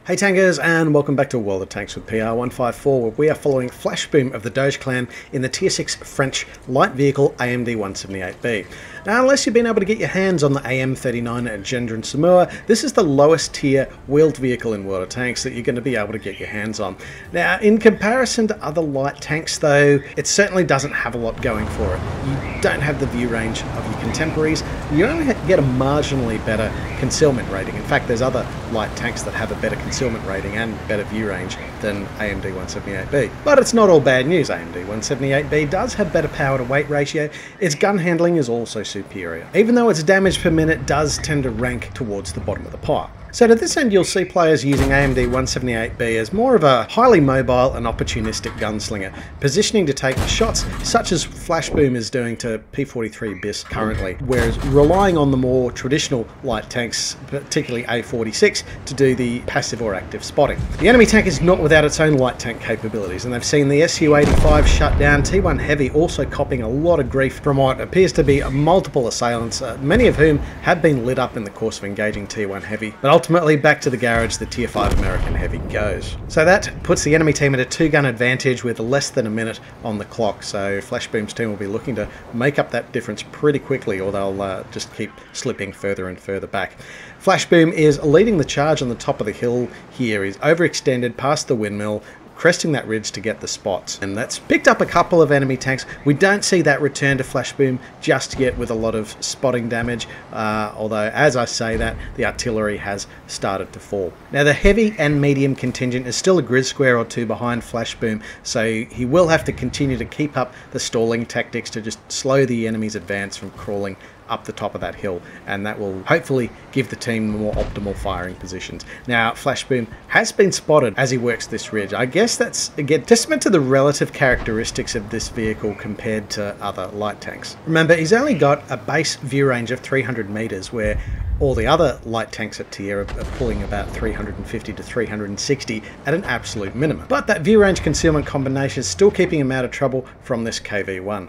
Hey tankers, and welcome back to World of Tanks with PR154, where we are following Flashboom of the Doge clan in the Tier 6 French light vehicle AMD 178B. Now, unless you've been able to get your hands on the AM39 at Gendron Samoa, this is the lowest tier wheeled vehicle in World of Tanks that you're going to be able to get your hands on. Now, in comparison to other light tanks though, it certainly doesn't have a lot going for it. You don't have the view range of your contemporaries, you only get a marginally better concealment rating. In fact, there's other light tanks that have a better concealment rating and better view range than AMD 178B. But it's not all bad news. AMD 178B does have better power to weight ratio. Its gun handling is also superior, even though its damage per minute does tend to rank towards the bottom of the pile. So to this end, you'll see players using AMD 178B as more of a highly mobile and opportunistic gunslinger, positioning to take shots such as Flashboom is doing to P43 BIS currently, whereas relying on the more traditional light tanks, particularly A46, to do the passive or active spotting. The enemy tank is not without its own light tank capabilities, and they've seen the Su-85 shut down, T1 Heavy also copping a lot of grief from what appears to be multiple assailants, many of whom have been lit up in the course of engaging T1 Heavy. But ultimately, back to the garage the Tier 5 American Heavy goes. So that puts the enemy team at a 2-gun advantage with less than a minute on the clock, so Flashboom's team will be looking to make up that difference pretty quickly, or they'll just keep slipping further and further back. Flashboom is leading the charge on the top of the hill here. He's overextended past the windmill, cresting that ridge to get the spots, and that's picked up a couple of enemy tanks. We don't see that return to Flashboom just yet with a lot of spotting damage, although as I say that, the artillery has started to fall. Now the heavy and medium contingent is still a grid square or two behind Flashboom, so he will have to continue to keep up the stalling tactics to just slow the enemy's advance from crawling up the top of that hill, and that will hopefully give the team more optimal firing positions. Now Flashboom has been spotted as he works this ridge. I guess that's again testament to the relative characteristics of this vehicle compared to other light tanks. Remember, he's only got a base view range of 300 meters, where all the other light tanks at tier are pulling about 350 to 360 at an absolute minimum. But that view range concealment combination is still keeping him out of trouble from this KV-1.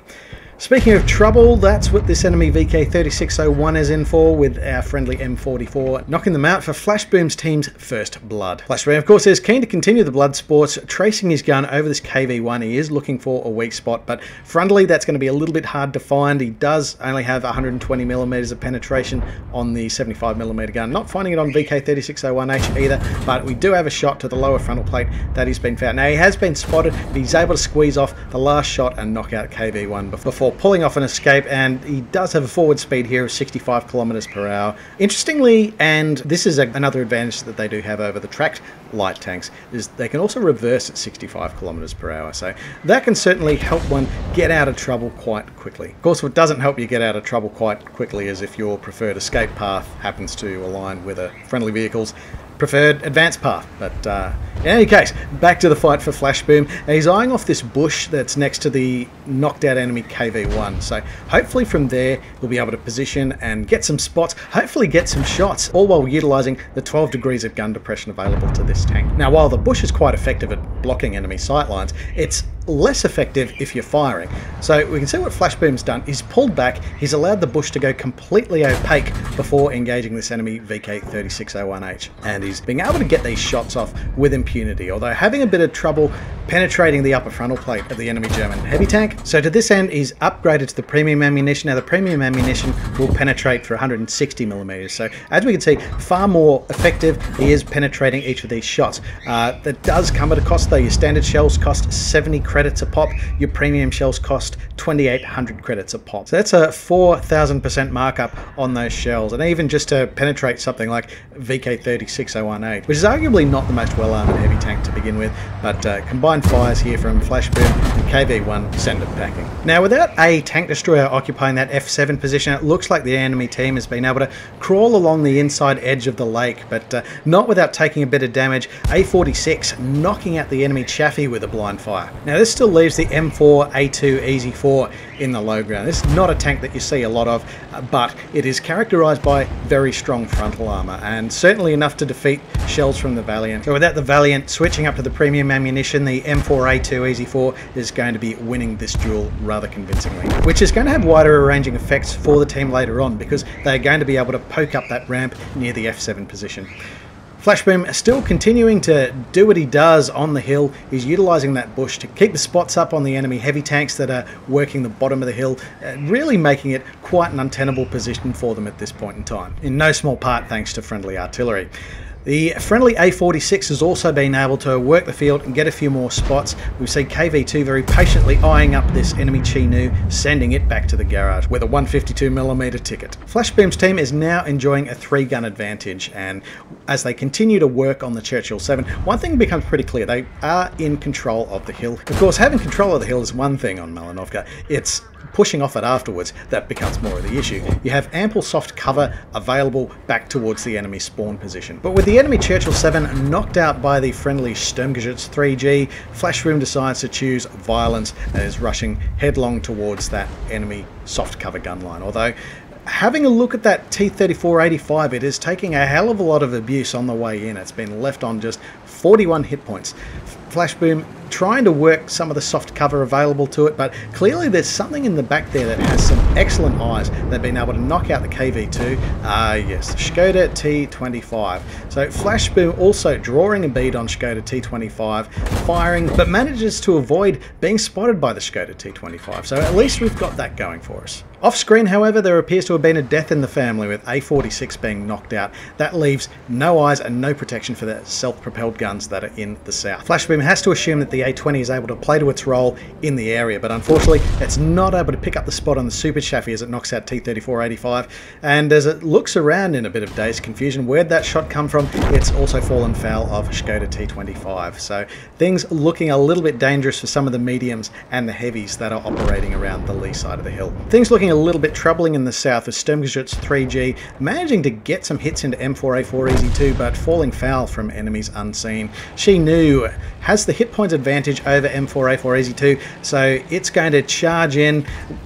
Speaking of trouble, that's what this enemy VK3601 is in for, with our friendly M44 knocking them out for Flashboom's team's first blood. Flashboom, of course, is keen to continue the blood sports, tracing his gun over this KV-1. He is looking for a weak spot, but frontally that's going to be a little bit hard to find. He does only have 120mm of penetration on the 75mm gun. Not finding it on VK3601H either, but we do have a shot to the lower frontal plate that he's been found. Now he has been spotted, but he's able to squeeze off the last shot and knock out KV-1 before pulling off an escape, and he does have a forward speed here of 65 kilometers per hour. Interestingly, and this is another advantage that they do have over the tracked light tanks, is they can also reverse at 65 kilometers per hour, so that can certainly help one get out of trouble quite quickly. Of course, what doesn't help you get out of trouble quite quickly is if your preferred escape path happens to align with a friendly vehicle's preferred advance path. But in any case, back to the fight for Flashboom. He's eyeing off this bush that's next to the knocked out enemy KV-1, so hopefully from there we'll be able to position and get some spots, hopefully get some shots, all while utilising the 12 degrees of gun depression available to this tank. Now, while the bush is quite effective at blocking enemy sightlines, it's less effective if you're firing. So we can see what Flashboom's done. He's pulled back, he's allowed the bush to go completely opaque before engaging this enemy VK3601H, and he's being able to get these shots off with impunity, although having a bit of trouble penetrating the upper frontal plate of the enemy German heavy tank. So to this end, he's upgraded to the premium ammunition. Now the premium ammunition will penetrate for 160mm, so as we can see, far more effective. He is penetrating each of these shots. That does come at a cost though. Your standard shells cost 70 credits a pop, your premium shells cost 2,800 credits a pop. So that's a 4,000% markup on those shells, and even just to penetrate something like VK3601H, which is arguably not the most well-armoured heavy tank to begin with, but combined fires here from Flashboom and KV-1 send it packing. Now, without a tank destroyer occupying that F7 position, it looks like the enemy team has been able to crawl along the inside edge of the lake, but not without taking a bit of damage. A46 knocking out the enemy Chaffee with a blind fire. Now this still leaves the M4A2 Easy 4 in the low ground. This is not a tank that you see a lot of, but it is characterized by very strong frontal armor, and certainly enough to defeat shells from the Valiant. So without the Valiant switching up to the premium ammunition, the M4A2 Easy 4 is going to be winning this duel rather convincingly, which is going to have wider ranging effects for the team later on, because they're going to be able to poke up that ramp near the F7 position. Flashboom still continuing to do what he does on the hill. He's utilising that bush to keep the spots up on the enemy heavy tanks that are working the bottom of the hill, really making it quite an untenable position for them at this point in time, in no small part thanks to friendly artillery. The friendly A46 has also been able to work the field and get a few more spots. We see KV2 very patiently eyeing up this enemy Chi-Nu, sending it back to the garage with a 152mm ticket. Flashboom's team is now enjoying a 3-gun advantage, and as they continue to work on the Churchill 7, one thing becomes pretty clear: they are in control of the hill. Of course, having control of the hill is one thing on Malinovka. It's pushing off it afterwards that becomes more of the issue. You have ample soft cover available back towards the enemy spawn position. But with the enemy Churchill 7 knocked out by the friendly Sturmgeschütz 3G, Flashboom decides to choose violence and is rushing headlong towards that enemy soft cover gun line. Although, having a look at that T-3485, it is taking a hell of a lot of abuse on the way in. It's been left on just 41 hit points. Flashboom trying to work some of the soft cover available to it, but clearly there's something in the back there that has some excellent eyes. They've been able to knock out the KV2. Yes, Skoda T25. So Flashboom also drawing a bead on Skoda T25, firing, but manages to avoid being spotted by the Skoda T25. So at least we've got that going for us. Off screen, however, there appears to have been a death in the family, with A46 being knocked out. That leaves no eyes and no protection for the self-propelled guns that are in the south. Flashboom has to assume that the A20 is able to play to its role in the area, but unfortunately it's not able to pick up the spot on the super chaffee as it knocks out T-3485, and as it looks around in a bit of dazed confusion where'd that shot come from, it's also fallen foul of Skoda T25. So things looking a little bit dangerous for some of the mediums and the heavies that are operating around the lee side of the hill. Things looking a little bit troubling in the south, with Sturmgeschütz 3G managing to get some hits into M4A4 Easy 2, but falling foul from enemies unseen. Chi-Nu has the hit point advantage over M4A4 Easy 2, so it's going to charge in.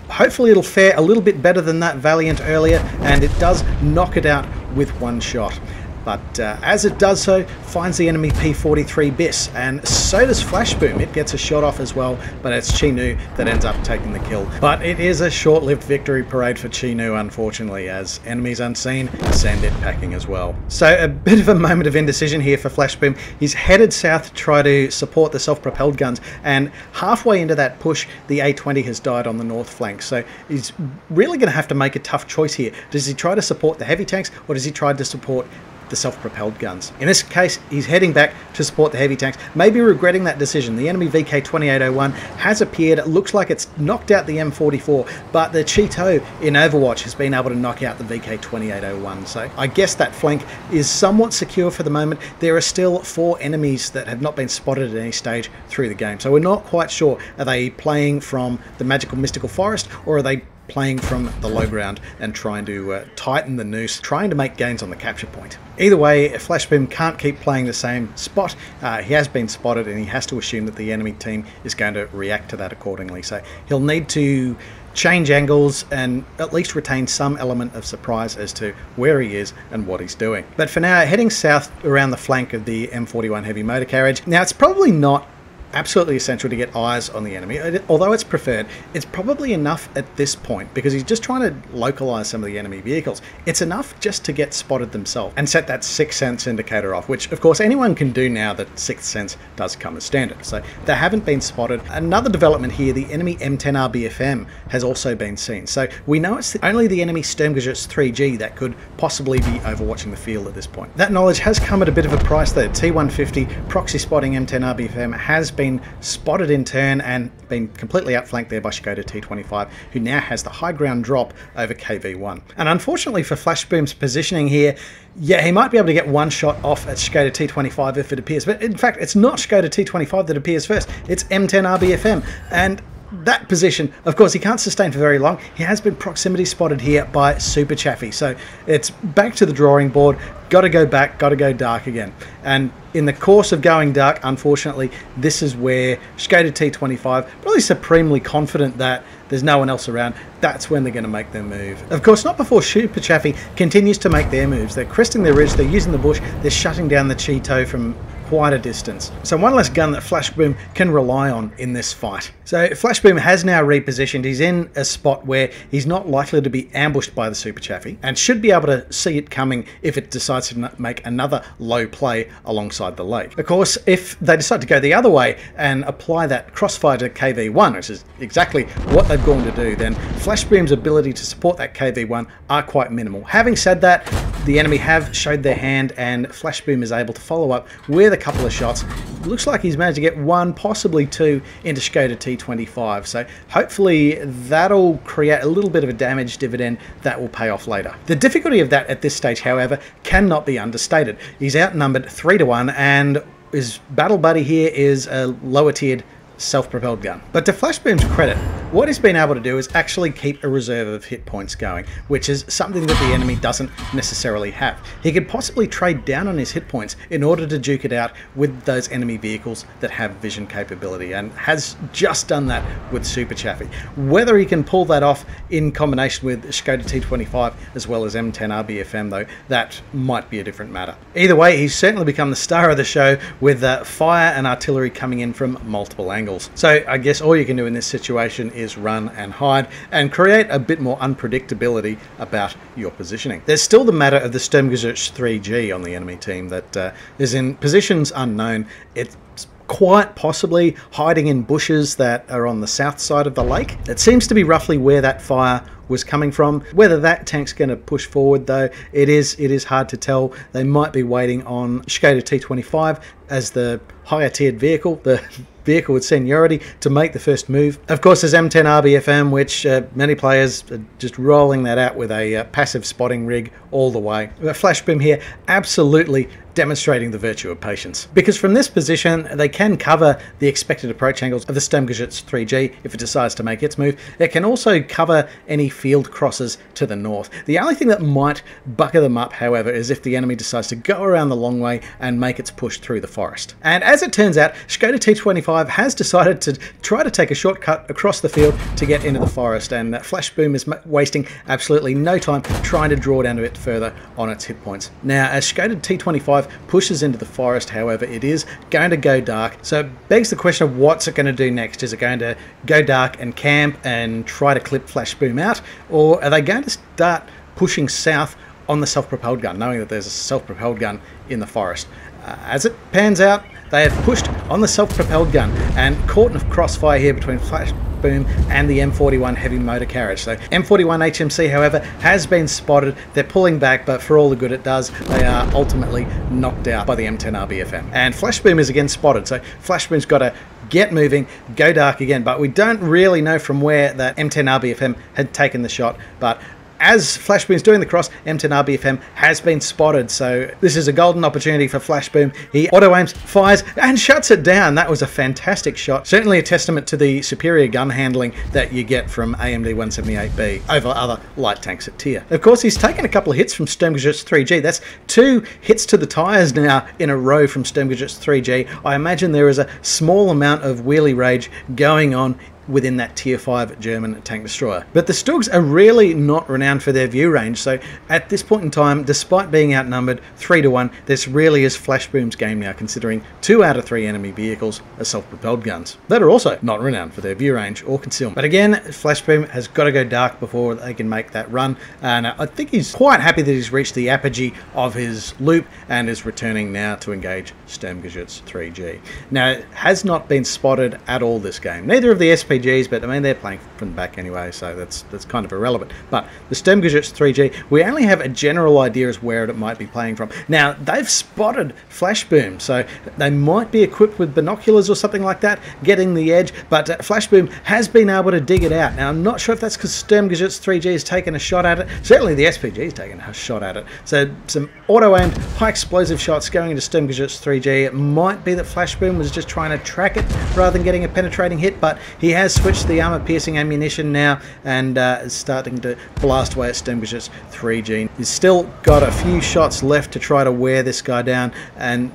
Hopefully it'll fare a little bit better than that Valiant earlier, and it does knock it out with one shot. But as it does so, finds the enemy P43 BIS, and so does Flashboom. It gets a shot off as well, but it's Chi-Nu that ends up taking the kill. But it is a short-lived victory parade for Chi-Nu, unfortunately, as enemies unseen send it packing as well. So a bit of a moment of indecision here for Flashboom. He's headed south to try to support the self-propelled guns, and halfway into that push, the A20 has died on the north flank. So he's really going to have to make a tough choice here. Does he try to support the heavy tanks, or does he try to support the self-propelled guns? In this case, he's heading back to support the heavy tanks, maybe regretting that decision. The enemy VK2801 has appeared. It looks like it's knocked out the M44, but the Cheeto in Overwatch has been able to knock out the VK2801. So I guess that flank is somewhat secure for the moment. There are still 4 enemies that have not been spotted at any stage through the game. So we're not quite sure, are they playing from the magical mystical forest, or are they playing from the low ground and trying to tighten the noose, trying to make gains on the capture point. Either way, Flashboom can't keep playing the same spot. He has been spotted, and he has to assume that the enemy team is going to react to that accordingly. So he'll need to change angles and at least retain some element of surprise as to where he is and what he's doing. But for now, heading south around the flank of the M41 heavy motor carriage. Now, it's probably not absolutely essential to get eyes on the enemy. Although it's preferred, it's probably enough at this point, because he's just trying to localize some of the enemy vehicles. It's enough just to get spotted themselves and set that 6th sense indicator off, which of course anyone can do now that 6th sense does come as standard. So they haven't been spotted. Another development here, the enemy M10 RBFM has also been seen. So we know it's only the enemy Sturmgeschütz 3G that could possibly be overwatching the field at this point. That knowledge has come at a bit of a price though. T150 proxy spotting M10 RBFM has been spotted in turn and been completely outflanked there by Skoda T25, who now has the high ground drop over KV1. And unfortunately for Flashboom's positioning here, yeah, he might be able to get one shot off at Skoda T25 if it appears, but in fact it's not Skoda T25 that appears first, it's M10 RBFM, and that position, of course, he can't sustain for very long. He has been proximity spotted here by Super Chaffee, so it's back to the drawing board. Got to go back, got to go dark again. And in the course of going dark, unfortunately, this is where Skoda T25, probably supremely confident that there's no one else around, that's when they're going to make their move. Of course, not before Super Chaffee continues to make their moves. They're cresting their ridge, they're using the bush, they're shutting down the Cheeto from quite a distance. So one less gun that Flashboom can rely on in this fight. So Flashboom has now repositioned. He's in a spot where he's not likely to be ambushed by the Super Chaffee and should be able to see it coming if it decides to make another low play alongside the lake. Of course, if they decide to go the other way and apply that crossfire to KV-1, which is exactly what they've gone to do, then Flashboom's ability to support that KV-1 are quite minimal. Having said that, the enemy have showed their hand and Flashboom is able to follow up with a couple of shots. Looks like he's managed to get one, possibly two, into Skoda T25. So hopefully that'll create a little bit of a damage dividend that will pay off later. The difficulty of that at this stage, however, cannot be understated. He's outnumbered 3-1 and his battle buddy here is a lower tiered self-propelled gun. But to Flashboom's credit, what he's been able to do is actually keep a reserve of hit points going, which is something that the enemy doesn't necessarily have. He could possibly trade down on his hit points in order to duke it out with those enemy vehicles that have vision capability, and has just done that with Super Chaffee. Whether he can pull that off in combination with Skoda T25 as well as M10 RBFM though, that might be a different matter. Either way, he's certainly become the star of the show with fire and artillery coming in from multiple angles. So I guess all you can do in this situation is run and hide and create a bit more unpredictability about your positioning. There's still the matter of the Sturmgeschütz 3G on the enemy team that is in positions unknown. It's quite possibly hiding in bushes that are on the south side of the lake. It seems to be roughly where that fire was coming from. Whether that tank's going to push forward though, it is hard to tell. They might be waiting on Skoda T25 as the higher tiered vehicle, the vehicle with seniority, to make the first move. Of course, there's M10 RBFM, which many players are just rolling that out with a passive spotting rig all the way. Flashboom here absolutely demonstrating the virtue of patience, because from this position they can cover the expected approach angles of the Sturmgeschütz 3G if it decides to make its move. It can also cover any field crosses to the north. The only thing that might bucker them up, however, is if the enemy decides to go around the long way and make its push through the forest. And as it turns out, Skoda T25 has decided to try to take a shortcut across the field to get into the forest, and Flashboom is wasting absolutely no time trying to draw down a bit further on its hit points. Now, as Skoda T25 pushes into the forest, however, it is going to go dark, so it begs the question of what's it going to do next. Is it going to go dark and camp and try to clip Flashboom out, or are they going to start pushing south on the self-propelled gun, knowing that there's a self-propelled gun in the forest? As it pans out, they have pushed on the self-propelled gun and caught in a crossfire here between Flashboom and the M41 heavy motor carriage. So M41 HMC, however, has been spotted. They're pulling back, but for all the good it does, they are ultimately knocked out by the M10 RBFM. And Flashboom is again spotted, so Flashboom's got to get moving, go dark again, but we don't really know from where that M10 RBFM had taken the shot. But as Flashboom's doing the cross, M10 RBFM has been spotted, so this is a golden opportunity for Flashboom. He auto-aims, fires, and shuts it down. That was a fantastic shot. Certainly a testament to the superior gun handling that you get from AMD 178B over other light tanks at tier. Of course, he's taken a couple of hits from Sturmgeschütz 3G. That's 2 hits to the tyres now in a row from Sturmgeschütz 3G. I imagine there is a small amount of wheelie rage going on within that tier 5 German tank destroyer. But the Stugs are really not renowned for their view range, so at this point in time, despite being outnumbered 3-1, this really is Flashboom's game now, considering 2 out of 3 enemy vehicles are self-propelled guns that are also not renowned for their view range or concealment. But again, Flashboom has got to go dark before they can make that run, and I think he's quite happy that he's reached the apogee of his loop and is returning now to engage Sturmgeschütz 3G. Now, it has not been spotted at all this game. Neither of the SPGs, but I mean, they're playing from the back anyway, so that's kind of irrelevant. But the Sturmgeschütz 3G, we only have a general idea as where it might be playing from. Now, they've spotted Flashboom, so they might be equipped with binoculars or something like that, getting the edge, but Flashboom has been able to dig it out. Now, I'm not sure if that's because Sturmgeschütz 3G has taken a shot at it. Certainly the SPG has taken a shot at it. So some auto-aimed, high explosive shots going into Sturmgeschütz 3G. It might be that Flashboom was just trying to track it rather than getting a penetrating hit, but he has switched the armor-piercing ammunition now and is starting to blast away at Sturmgeschütz 3G. He's still got a few shots left to try to wear this guy down, and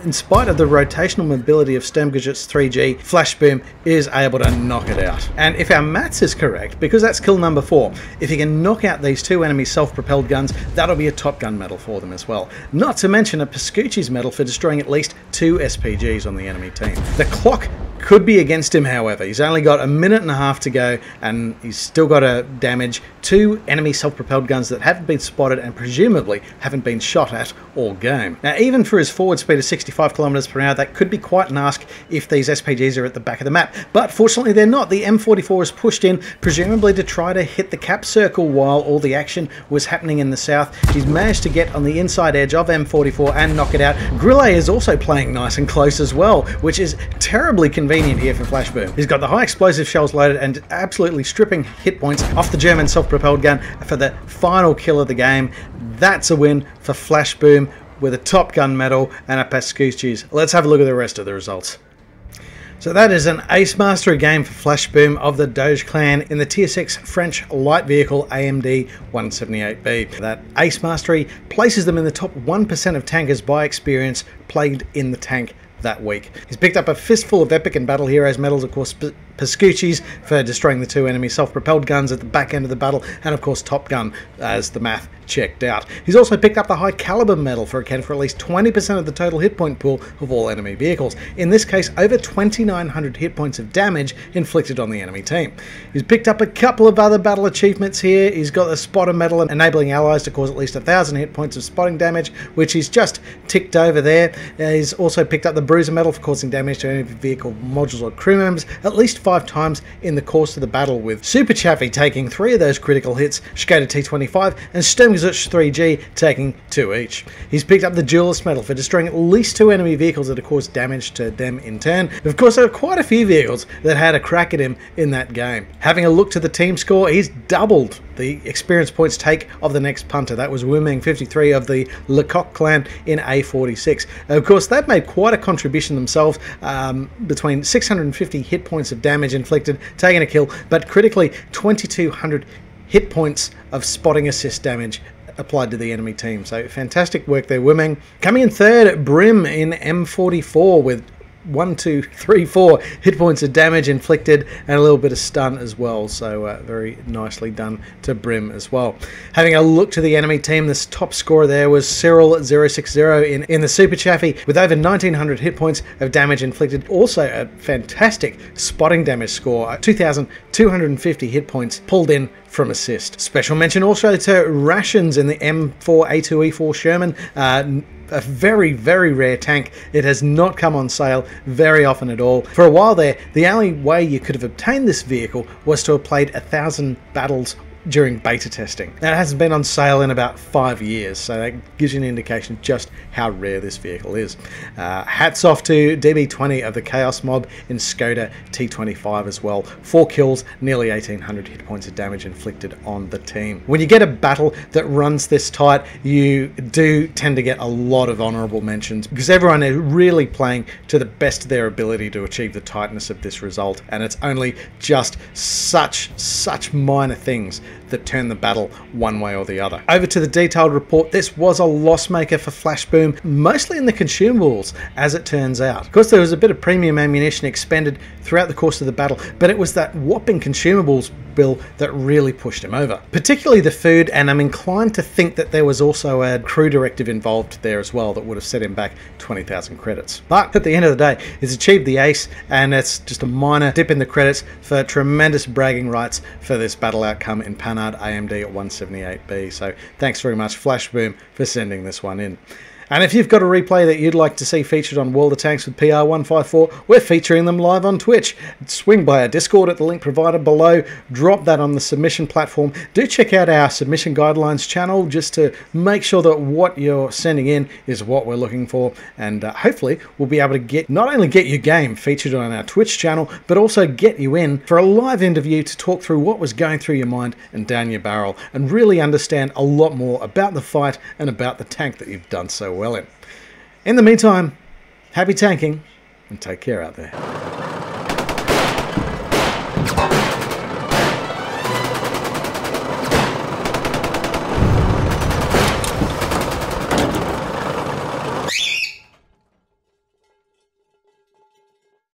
in spite of the rotational mobility of Sturmgeschütz 3G, Flashboom is able to knock it out. And if our maths is correct, because that's kill number 4, if you can knock out these 2 enemy self-propelled guns, that'll be a Top Gun medal for them as well. Not to mention a Pascucci's medal for destroying at least 2 SPGs on the enemy team. The clock could be against him, however. He's only got a minute and a half to go, and he's still got to damage 2 enemy self-propelled guns that haven't been spotted and presumably haven't been shot at all game. Now, even for his forward speed of 65 kilometers per hour, that could be quite an ask if these SPGs are at the back of the map. But fortunately, they're not. The M44 is pushed in, presumably to try to hit the cap circle while all the action was happening in the south. He's managed to get on the inside edge of M44 and knock it out. Grillet is also playing nice and close as well, which is terribly convenient here for Flashboom. He's got the high explosive shells loaded and absolutely stripping hit points off the German self-propelled gun for the final kill of the game. That's a win for Flashboom with a Top Gun medal and a Pascucci's. Let's have a look at the rest of the results. So that is an ace mastery game for Flashboom of the Doge clan in the Tier 6 French light vehicle AMD 178B. That ace mastery places them in the top 1% of tankers by experience played in the tank that week. He's picked up a fistful of epic and battle heroes medals, of course Pascucci's for destroying the 2 enemy self-propelled guns at the back end of the battle, and of course Top Gun as the math checked out. He's also picked up the high caliber medal for accounting for at least 20% of the total hit point pool of all enemy vehicles. In this case, over 2,900 hit points of damage inflicted on the enemy team. He's picked up a couple of other battle achievements here. He's got the spotter medal enabling allies to cause at least 1,000 hit points of spotting damage, which he's just ticked over there. He's also picked up the bruiser medal for causing damage to enemy vehicle modules or crew members at least 5 times in the course of the battle, with Super Chaffee taking 3 of those critical hits, Skoda T25 and Sturmgeschütz 3G taking 2 each. He's picked up the Duelist medal for destroying at least 2 enemy vehicles that have caused damage to them in turn. Of course, there are quite a few vehicles that had a crack at him in that game. Having a look to the team score, he's doubled the experience points take of the next punter. That was Wuming 53 of the Lecoq clan in A46. Of course, they've made quite a contribution themselves, between 650 hit points of damage inflicted, taking a kill, but critically 2,200 hit points of spotting assist damage applied to the enemy team. So fantastic work there, Wuming. Coming in third, Brim in M44 with 1, 2, 3, 4 hit points of damage inflicted and a little bit of stun as well, so very nicely done to Brim as well. Having a look to the enemy team, this top scorer there was Cyril 060 in the Super Chaffee with over 1,900 hit points of damage inflicted. Also a fantastic spotting damage score, 2,250 hit points pulled in from assist. Special mention also to Rations in the M4A2E4 Sherman. A very, very rare tank. It has not come on sale very often at all. For a while there, the only way you could have obtained this vehicle was to have played 1,000 battles during beta testing. Now, it hasn't been on sale in about 5 years, so that gives you an indication just how rare this vehicle is. Hats off to DB20 of the Chaos Mob in Skoda T25 as well. 4 kills, nearly 1,800 hit points of damage inflicted on the team. When you get a battle that runs this tight, you do tend to get a lot of honourable mentions because everyone is really playing to the best of their ability to achieve the tightness of this result, and it's only just such minor things that turn the battle one way or the other. Over to the detailed report. This was a loss maker for Flashboom, mostly in the consumables, as it turns out. Of course, there was a bit of premium ammunition expended throughout the course of the battle, but it was that whopping consumables bill that really pushed him over, particularly the food, and I'm inclined to think that there was also a crew directive involved there as well that would have set him back 20,000 credits. But at the end of the day, he's achieved the ace, and it's just a minor dip in the credits for tremendous bragging rights for this battle outcome in Panhard AMD 178B. So thanks very much, Flashboom, for sending this one in. And if you've got a replay that you'd like to see featured on World of Tanks with PR154, we're featuring them live on Twitch. Swing by our Discord at the link provided below, drop that on the submission platform. Do check out our submission guidelines channel just to make sure that what you're sending in is what we're looking for, and hopefully we'll be able to not only get your game featured on our Twitch channel, but also get you in for a live interview to talk through what was going through your mind and down your barrel, and really understand a lot more about the fight and about the tank that you've done so well in. In the meantime, happy tanking and take care out there.